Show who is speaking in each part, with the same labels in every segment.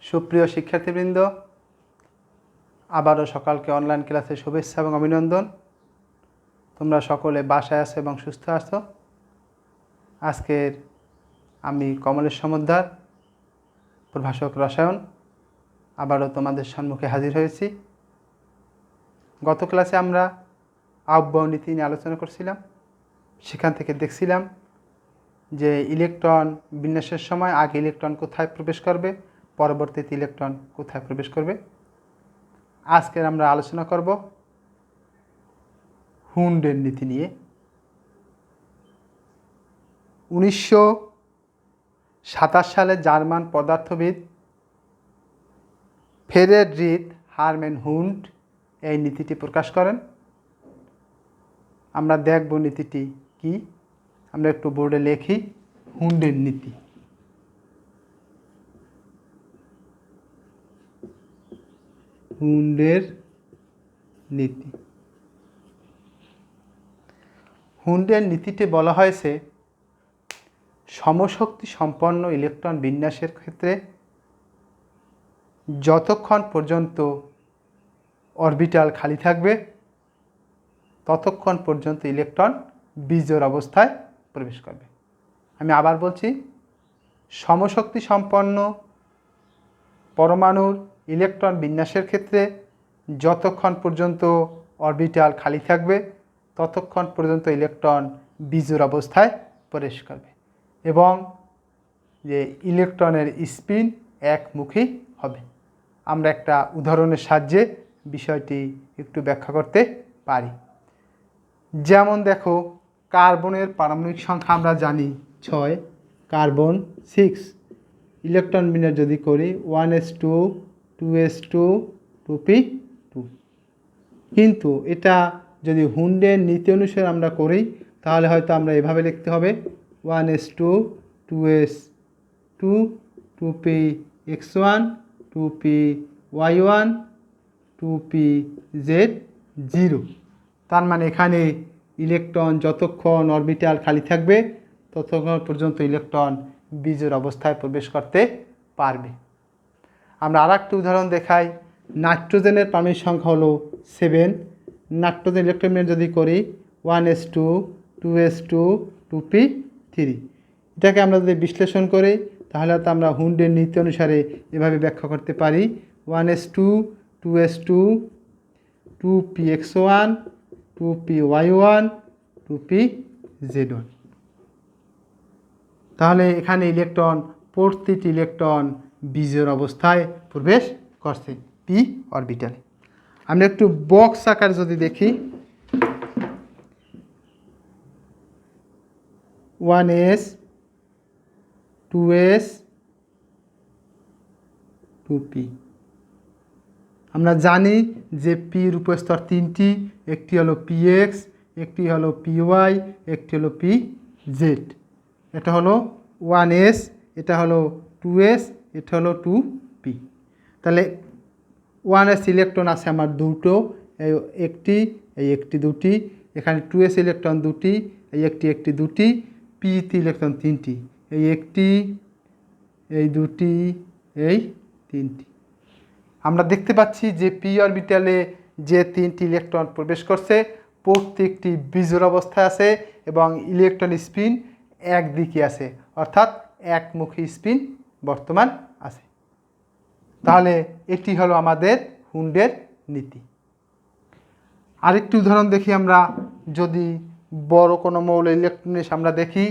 Speaker 1: সুপ্রিয় শিক্ষার্থীবৃন্দ, আবারও সকালকে অনলাইন ক্লাসে শুভেচ্ছা এবং অভিনন্দন। তোমরা সকলে বাসায় আছো এবং সুস্থ আছো। আজকের আমি কমলেশ সমদ্দার, প্রভাষক রসায়ন, আবারও তোমাদের সম্মুখে হাজির হয়েছি। গত ক্লাসে আমরা আহ্বায়ক নীতি নিয়ে আলোচনা করছিলাম। সেখান থেকে দেখছিলাম যে ইলেকট্রন বিন্যাসের সময় আগে ইলেকট্রন কোথায় প্রবেশ করবে, পরবর্তীতে ইলেকট্রন কোথায় প্রবেশ করবে। আজকের আমরা আলোচনা করব হুন্ডের নীতি নিয়ে। 1927 সালে জার্মান পদার্থবিদ ফ্রেডরিখ হারম্যান হুন্ড এই নীতিটি প্রকাশ করেন। আমরা দেখব নীতিটি কি। আমরা একটু বোর্ডে লিখি হুন্ডের নীতি। হুন্ডের নীতি। হুন্ডের নীতিতে বলা হয়েছে সমশক্তি সম্পন্ন ইলেকট্রন বিন্যাসের ক্ষেত্রে যতক্ষণ পর্যন্ত অরবিটাল খালি থাকবে ততক্ষণ পর্যন্ত ইলেকট্রন বিজোড় অবস্থায় প্রবেশ করবে। আমি আবার বলছি, সমশক্তি সম্পন্ন পরমাণুর ইলেকট্রন বিন্যাসের ক্ষেত্রে যতক্ষণ পর্যন্ত অরবিটাল খালি থাকবে ততক্ষণ পর্যন্ত ইলেকট্রন বিজোড় অবস্থায় প্রবেশ করবে এবং যে ইলেকট্রনের স্পিন একমুখী হবে। আমরা একটা উদাহরণের সাহায্যে বিষয়টি একটু ব্যাখ্যা করতে পারি। যেমন দেখো, কার্বনের পারমাণবিক সংখ্যা আমরা জানি 6, কার্বন 6। ইলেকট্রন বিন্যাস যদি করি 1s2 2s2 2p2, কিন্তু এটা যদি হুন্ডের নীতি অনুসারে আমরা করি তাহলে হয়তো আমরা এভাবে লিখতে হবে 1s2 2s2 2px1 2py1 2pz0। তার মানে এখানে ইলেকট্রন যতক্ষণ অরবিটাল খালি থাকবে ততক্ষণ পর্যন্ত ইলেকট্রন বিজোড় অবস্থায় প্রবেশ করতে পারবে। আমরা আর একটা উদাহরণ দেখাই। নাইট্রোজেনের পারমাণবিক সংখ্যা হলো 7। নাইট্রোজেন ইলেকট্রন বিন্যাস যদি করি 1s2 2s2 2p3, এটাকে আমরা যদি বিশ্লেষণ করি তাহলে তো আমরা হুন্ডের নীতি অনুসারে এভাবে ব্যাখ্যা করতে পারি 1s2 2s2 2px1 2py1 2pz1। তাহলে এখানে ইলেকট্রন প্রতিটি ইলেকট্রন বিজোড় অবস্থায় প্রবেশ করছে পি অরবিটালে। আমরা একটু বক্স আকার যদি দেখি 1s 2s 2p। আমরা জানি যে পির উপস্তর তিনটি, একটি হলো px, একটি হলো py, একটি হলো pz। এটা হলো 1s, এটা হলো 2s, এটা হলো 2p। তাহলে 1s ইলেকট্রন আছে আমার দুটো, এই একটি দুটি, এখানে 2s ইলেকট্রন দুটি, এই একটি দুটি, p ইলেকট্রন তিনটি, এই একটি, এই দুটি, এই তিনটি। আমরা দেখতে পাচ্ছি যে পি অরবিটালে যে তিনটি ইলেকট্রন প্রবেশ করছে প্রত্যেকটি বিজোড় অবস্থায় আছে এবং ইলেকট্রন স্পিন একদিকে আছে, অর্থাৎ একমুখী স্পিন বর্তমান আছে। তাহলে এটি হলো আমাদের হুন্ডের নীতি। আরেকটি উদাহরণ দেখি আমরা, যদি বড় কোনো মৌলের ইলেকট্রন বিন্যাস আমরা দেখি,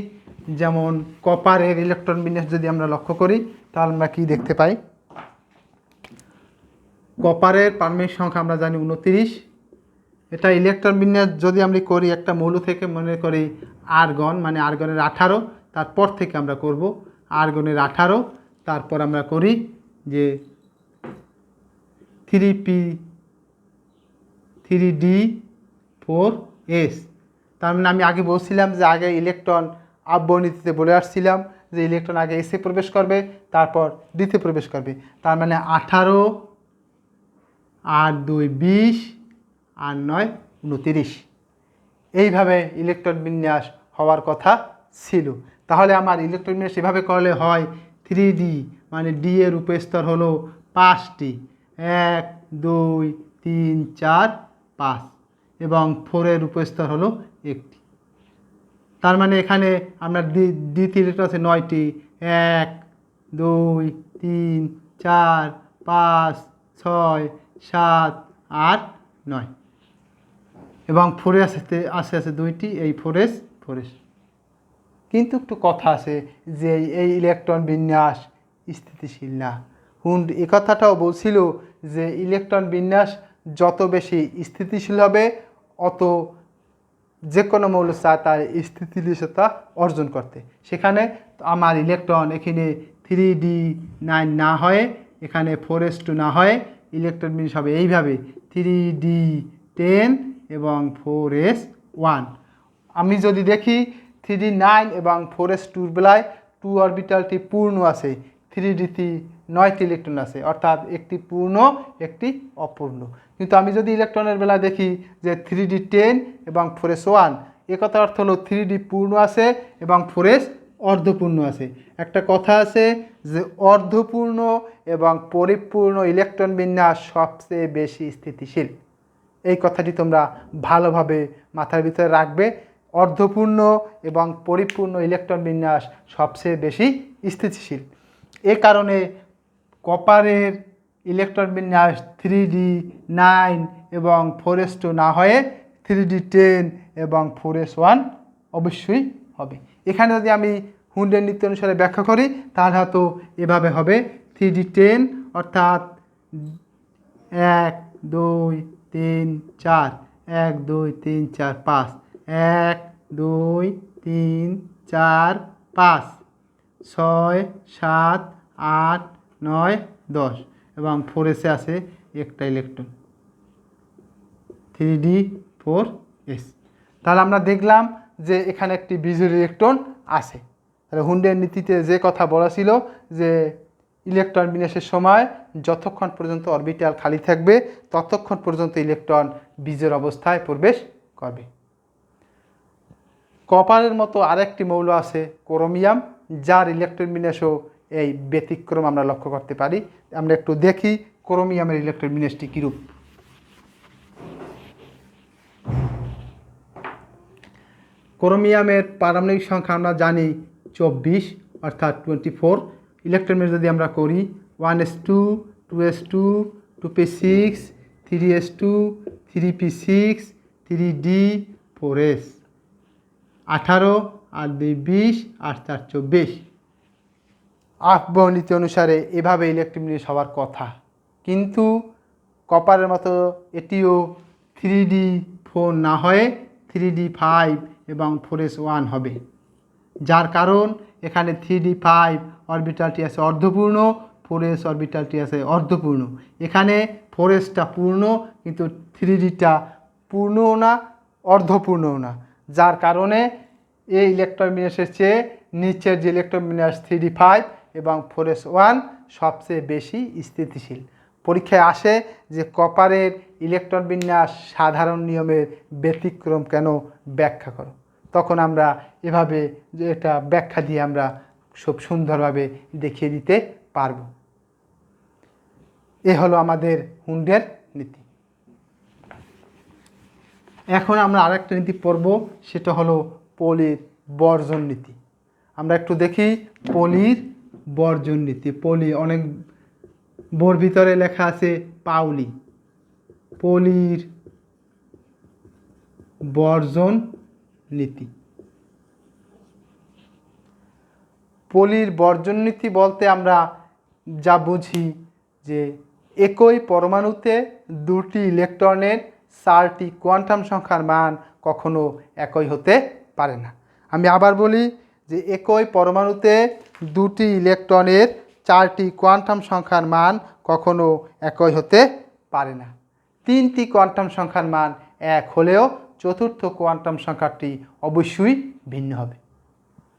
Speaker 1: যেমন কপারের ইলেকট্রন বিন্যাস যদি আমরা লক্ষ্য করি তাহলে আমরা কি দেখতে পাই। কপারের পারমাণবিক সংখ্যা আমরা জানি 29। এটা ইলেকট্রন বিন্যাস যদি আমরা করি একটা মৌল থেকে, মনে করি আর্গন, মানে আর্গনের 18, তারপর থেকে আমরা করব আর্গনের 18, তারপর আমরা করি যে 3p 3d4s। তার মানে আমি আগে বলছিলাম যে আগে ইলেকট্রন আহ্বায়ক নীতিতে বলে আসছিলাম যে ইলেকট্রন আগে এসে প্রবেশ করবে তারপর ডিতে প্রবেশ করবে। তার মানে 18 আর 2 20 আর 9 29, এইভাবে ইলেকট্রন বিন্যাস হওয়ার কথা ছিল। তাহলে আমার ইলেকট্রন বিন্যাস এভাবে করলে হয় 3d মানে ডি এর উপস্তর হলো 5টি, 1 2 3 4 5, এবং 4 এর উপস্তর হলো 1টি। তার মানে এখানে আমরা ডি3 ইলেকট্রন আছে 9টি, 1 2 3 4 5 6 7 8 9, এবং 4 এ আছে 2টি, এই 4s 4s। কিন্তু একটু কথা আছে যে এই ইলেকট্রন বিন্যাস স্থিতিশীল না। হুন্ড এ কথাটাও বলছিল যে ইলেকট্রন বিন্যাস যত বেশি স্থিতিশীল হবে অত যে কোনো মৌল চায় তার স্থিতিশীলতা অর্জন করতে। সেখানে আমার ইলেকট্রন এখানে 3d9 না হয়ে এখানে 4s2 না হয়ে ইলেকট্রন বিন্যাস হবে এইভাবে 3d10 এবং 4s1। আমি যদি দেখি 3d9 এবং 4s2 বেলায় 2 অরবিটালটি পূর্ণ আছে, 3d-তে 9টি ইলেকট্রন আছে, অর্থাৎ একটি পূর্ণ একটি অপূর্ণ। কিন্তু আমি যদি ইলেকট্রনের বেলা দেখি যে 3d10 এবং 4s1, এ কথার অর্থ হলো 3d পূর্ণ আছে এবং 4s অর্ধপূর্ণ আছে। একটা কথা আছে যে অর্ধপূর্ণ এবং পরিপূর্ণ ইলেকট্রন বিন্যাস সবচেয়ে বেশি স্থিতিশীল। এই কথাটি তোমরা ভালোভাবে মাথার ভিতরে রাখবে। অর্ধপূর্ণ এবং পরিপূর্ণ ইলেকট্রন বিন্যাস সবচেয়ে বেশি স্থিতিশীল। এ কারণে কপারের ইলেকট্রন বিন্যাস 3d9 এবং 4s2 না হয়ে 3d10 এবং 4s1 অবশ্যই হবে। এখানে যদি আমি হুন্ডের নীতি অনুসারে ব্যাখ্যা করি তাহলে হয়তো এভাবে হবে 3d10 অর্থাৎ 1 2 3 4 1 2 3 4 5 1 2 3 4 5 6 7 8 9 10, এবং 4s আছে একটা ইলেকট্রন 3d4s। তাহলে আমরা দেখলাম যে এখানে একটি বিজোড় ইলেকট্রন আছে। তাহলে হুন্ডের নীতিতে যে কথা বলা ছিল যে ইলেকট্রন বিন্যাসের সময় যতক্ষণ পর্যন্ত অরবিটাল খালি থাকবে ততক্ষণ পর্যন্ত ইলেকট্রন বিজোড় অবস্থায় প্রবেশ করবে। কপারের মতো আরেকটি মৌল আছে ক্রোমিয়াম, যার ইলেকট্রন বিন্যাসও এই ব্যতিক্রম আমরা লক্ষ্য করতে পারি। আমরা একটু দেখি ক্রোমিয়ামের ইলেকট্রন বিন্যাসটি কীরূপ। ক্রোমিয়ামের পারমাণবিক সংখ্যা আমরা জানি 24 অর্থাৎ 24। ইলেকট্রন বিন্যাস যদি আমরা করি 1s2 2s2 2p6 3s2 3p6 3d 4s 18 আর 2 20 আর 4 24। আফবাহ নীতি অনুসারে এভাবে ইলেকট্রন বিন্যাস হওয়ার কথা, কিন্তু কপারের মতো এটিও 3d4 না হয়ে 3d5 এবং 4s1 হবে। যার কারণ এখানে 3d5 অরবিটালটি আছে অর্ধপূর্ণ, 4s অরবিটালটি আছে অর্ধপূর্ণ। এখানে 4sটা পূর্ণ কিন্তু 3dটা পূর্ণও না অর্ধপূর্ণও না, যার কারণে এই ইলেকট্রন বিন্যাসের চেয়ে নিচের যে ইলেকট্রন বিন্যাস 3d5 এবং 4s1 সবচেয়ে বেশি স্থিতিশীল। পরীক্ষায় আসে যে কপারের ইলেকট্রন বিন্যাস সাধারণ নিয়মের ব্যতিক্রম কেন ব্যাখ্যা করো, তখন আমরা এভাবে যে এটা ব্যাখ্যা দিয়ে আমরা খুব সুন্দরভাবে দেখিয়ে দিতে পারব। এ হলো আমাদের হুন্ডের নীতি। এখন আমরা আরেকটা নীতি পড়ব, সেটা হলো পলির বর্জন নীতি। আমরা একটু দেখি পলির বর্জন নীতি। পলি অনেক বোর ভিতরে লেখা আছে পাউলি। পলির বর্জন নীতি। পলির বর্জন নীতি বলতে আমরা যা বুঝি যে একই পরমাণুতে দুটি ইলেকট্রনের 4টি কোয়ান্টাম সংখ্যার মান কখনো একই হতে পারে না। আমি আবার বলি যে একই পরমাণুতে দুটি ইলেকট্রনের 4টি কোয়ান্টাম সংখ্যার মান কখনো একই হতে পারে না। 3টি কোয়ান্টাম সংখ্যার মান এক হলেও চতুর্থ কোয়ান্টাম সংখ্যাটি অবশ্যই ভিন্ন হবে।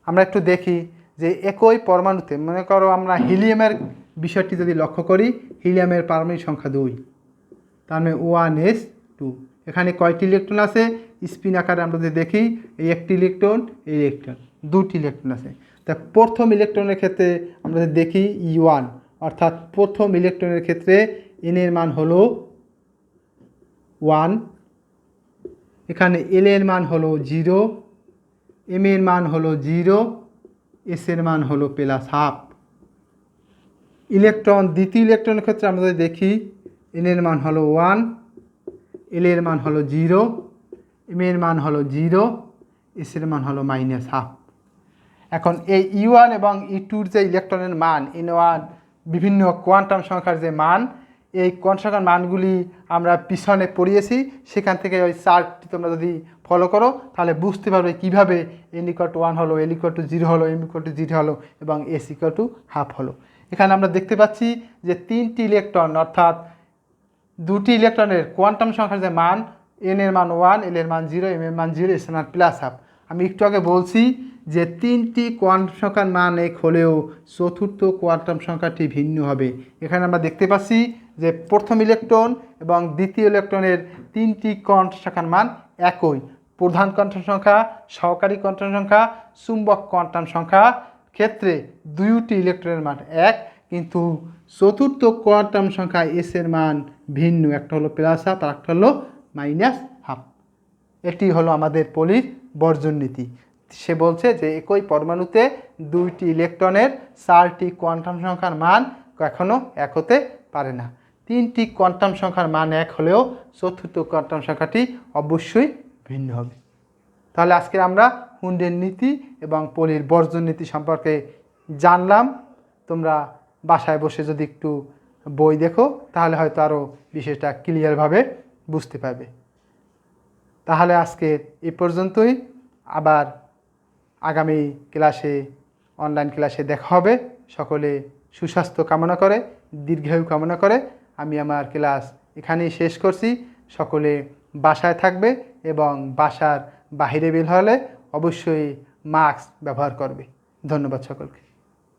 Speaker 1: আমরা একটু দেখি যে একই পরমাণুতে, মনে করো আমরা হিলিয়ামের বিষয়টি যদি লক্ষ্য করি, হিলিয়ামের পারমাণবিক সংখ্যা 2, তার মানে 1s2। এখানে কয়টি ইলেকট্রন আছে? স্পিন আকারে আমরা যদি দেখি এই একটি ইলেকট্রন, এই ইলেকট্রন, 2টি ইলেকট্রন আছে। তা প্রথম ইলেকট্রনের ক্ষেত্রে আমরা যদি দেখি E1 অর্থাৎ প্রথম ইলেকট্রনের ক্ষেত্রে n এর মান হলো 1, এখানে L এর মান হলো 0, M এর মান হলো 0, S এর মান হলো +½ ইলেকট্রন দ্বিতীয় ইলেকট্রনের ক্ষেত্রে আমরা যদি দেখি n এর মান হলো 1, L এর মান হলো 0, M এর মান হলো 0, S এর মান হলো -½ এখন এই E1 এবং E2 যে ইলেকট্রনের মান N1 বিভিন্ন কোয়ান্টাম সংখ্যার যে মান, এই কোয়ান্টাম সংখ্যার মানগুলি আমরা পিছনে পড়িয়েছি, সেখান থেকে ওই চার্টটি তোমরা যদি ফলো করো তাহলে বুঝতে পারবে কীভাবে n=1 হলো, l=0 হলো, m=0 হলো এবং s=½ হলো। এখানে আমরা দেখতে পাচ্ছি যে 3টি ইলেকট্রন অর্থাৎ 2টি ইলেকট্রনের কোয়ান্টাম সংখ্যার যে মান n এর মান 1, l এর মান 0, m এর মান 0, s এর মান +½ আমি একটু আগে বলছি যে 3টি কোয়ান্টাম সংখ্যার মান এক হলেও চতুর্থ কোয়ান্টাম সংখ্যাটি ভিন্ন হবে। এখানে আমরা দেখতে পাচ্ছি যে প্রথম ইলেকট্রন এবং দ্বিতীয় ইলেকট্রনের 3টি কোয়ান্টাম সংখ্যার মান একই। প্রধান কোয়ান্টাম সংখ্যা, সহকারী কোয়ান্টাম সংখ্যা, চুম্বক কোয়ান্টাম সংখ্যা ক্ষেত্রে 2টি ইলেকট্রনের মান এক, কিন্তু চতুর্থ কোয়ান্টাম সংখ্যা s এর মান ভিন্ন, একটা হলো +½ আর একটা হলো -½ এটি হলো আমাদের পলির বর্জন নীতি। সে বলছে যে একই পরমাণুতে 2টি ইলেকট্রনের 4টি কোয়ান্টাম সংখ্যার মান কখনো এক হতে পারে না। 3টি কোয়ান্টাম সংখ্যার মান এক হলেও চতুর্থ কোয়ান্টাম সংখ্যাটি অবশ্যই ভিন্ন হবে। তাহলে আজকে আমরা হুন্ডের নীতি এবং পলির বর্জন নীতি সম্পর্কে জানলাম। তোমরা বাসায় বসে যদি একটু বই দেখো তাহলে হয়তো আরও বিষয়টা ক্লিয়ারভাবে বুঝতে পারবে। তাহলে আজকে এই পর্যন্তই, আবার আগামী ক্লাসে অনলাইন ক্লাসে দেখা হবে। সকলে সুস্বাস্থ্য কামনা করে, দীর্ঘায়ু কামনা করে আমি আমার ক্লাস এখানেই শেষ করছি। সকলে বাসায় থাকবে এবং বাসার বাইরে বের হলে অবশ্যই মাস্ক ব্যবহার করবে। ধন্যবাদ সকলকে।